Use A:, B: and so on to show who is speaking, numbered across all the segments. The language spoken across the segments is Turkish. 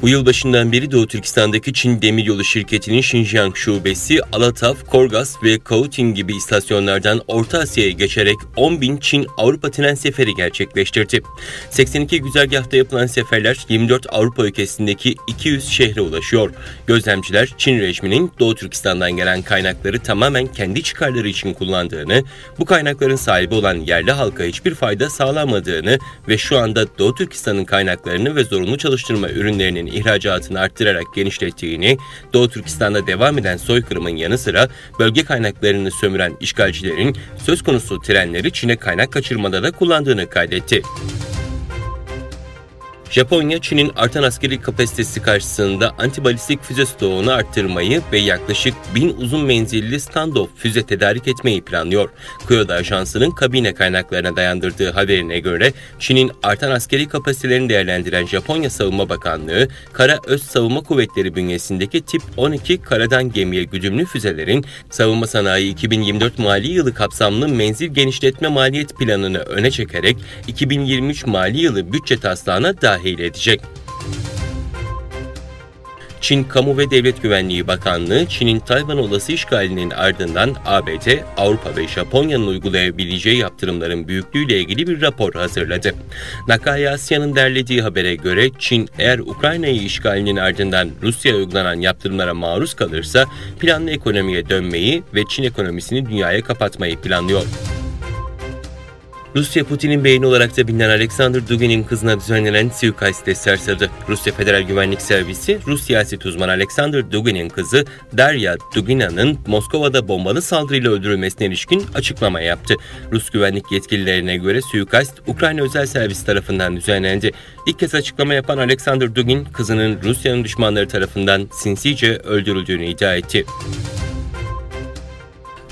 A: Bu yıl başından beri Doğu Türkistan'daki Çin Demiryolu Şirketi'nin Xinjiang şubesi Alataf, Korgas ve Kaohting gibi istasyonlardan Orta Asya'ya geçerek 10.000 Çin-Avrupa tren seferi gerçekleştirdi. 82 güzergahta yapılan seferler 24 Avrupa ülkesindeki 200 şehre ulaşıyor. Gözlemciler Çin rejiminin Doğu Türkistan'dan gelen kaynakları tamamen kendi çıkarları için kullandığını, bu kaynakların sahibi olan yerli halka hiçbir fayda sağlamadığını ve şu anda Doğu Türkistan'ın kaynaklarını ve zorunlu çalıştırma ürünlerinin ihracatını arttırarak genişlettiğini, Doğu Türkistan'da devam eden soykırımın yanı sıra bölge kaynaklarını sömüren işgalcilerin söz konusu trenleri Çin'e kaynak kaçırmada da kullandığını kaydetti. Japonya, Çin'in artan askeri kapasitesi karşısında antibalistik füze stoğunu arttırmayı ve yaklaşık 1000 uzun menzilli standoff füze tedarik etmeyi planlıyor. Kyodo Ajansı'nın kabine kaynaklarına dayandırdığı haberine göre Çin'in artan askeri kapasitelerini değerlendiren Japonya Savunma Bakanlığı, Kara Öz Savunma Kuvvetleri bünyesindeki tip 12 karadan gemiye güdümlü füzelerin savunma sanayi 2024 mali yılı kapsamlı menzil genişletme maliyet planını öne çekerek 2023 mali yılı bütçe taslağına dahil edecek. Çin Kamu ve Devlet Güvenliği Bakanlığı, Çin'in Tayvan olası işgalinin ardından ABD, Avrupa ve Japonya'nın uygulayabileceği yaptırımların büyüklüğüyle ilgili bir rapor hazırladı. Nakai Asya'nın derlediği habere göre Çin, eğer Ukrayna'yı işgalinin ardından Rusya'ya uygulanan yaptırımlara maruz kalırsa planlı ekonomiye dönmeyi ve Çin ekonomisini dünyaya kapatmayı planlıyor. Rusya, Putin'in beyni olarak da bilinen Alexander Dugin'in kızına düzenlenen suikaste sarsadı. Rusya Federal Güvenlik Servisi, Rus siyaset uzmanı Alexander Dugin'in kızı Darya Dugina'nın Moskova'da bombalı saldırıyla öldürülmesine ilişkin açıklama yaptı. Rus güvenlik yetkililerine göre suikast, Ukrayna Özel Servisi tarafından düzenlendi. İlk kez açıklama yapan Alexander Dugin, kızının Rusya'nın düşmanları tarafından sinsice öldürüldüğünü iddia etti.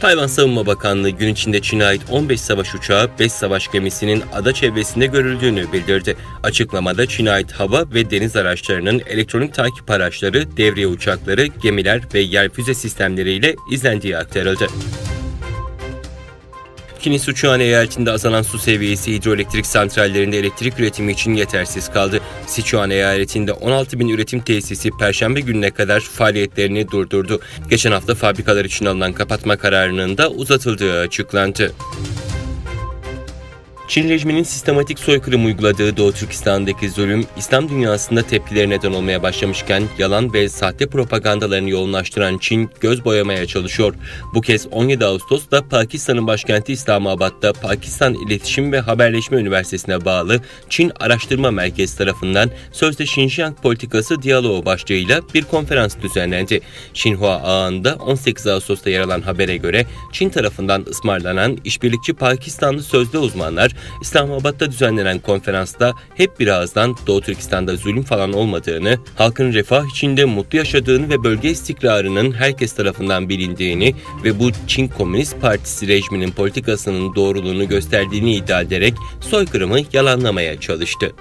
A: Tayvan Savunma Bakanlığı gün içinde Çin'e ait 15 savaş uçağı, 5 savaş gemisinin ada çevresinde görüldüğünü bildirdi. Açıklamada Çin'e ait hava ve deniz araçlarının elektronik takip araçları, devriye uçakları, gemiler ve yer füze sistemleriyle izlendiği aktarıldı. Kinis uçağın eyaletinde azalan su seviyesi hidroelektrik santrallerinde elektrik üretimi için yetersiz kaldı. Sichuan eyaletinde 16.000 üretim tesisi Perşembe gününe kadar faaliyetlerini durdurdu. Geçen hafta fabrikalar için alınan kapatma kararının da uzatıldığı açıklandı. Çin rejiminin sistematik soykırım uyguladığı Doğu Türkistan'daki zulüm, İslam dünyasında tepkileri neden olmaya başlamışken yalan ve sahte propagandalarını yoğunlaştıran Çin göz boyamaya çalışıyor. Bu kez 17 Ağustos'ta Pakistan'ın başkenti İslamabad'da Pakistan İletişim ve Haberleşme Üniversitesi'ne bağlı Çin Araştırma Merkezi tarafından sözde Xinjiang politikası diyaloğu başlığıyla bir konferans düzenlendi. Xinhua ağında 18 Ağustos'ta yer alan habere göre Çin tarafından ısmarlanan işbirlikçi Pakistanlı sözde uzmanlar İslamabad'da düzenlenen konferansta hep bir ağızdan Doğu Türkistan'da zulüm falan olmadığını, halkın refah içinde mutlu yaşadığını ve bölge istikrarının herkes tarafından bilindiğini ve bu Çin Komünist Partisi rejiminin politikasının doğruluğunu gösterdiğini iddia ederek soykırımı yalanlamaya çalıştı.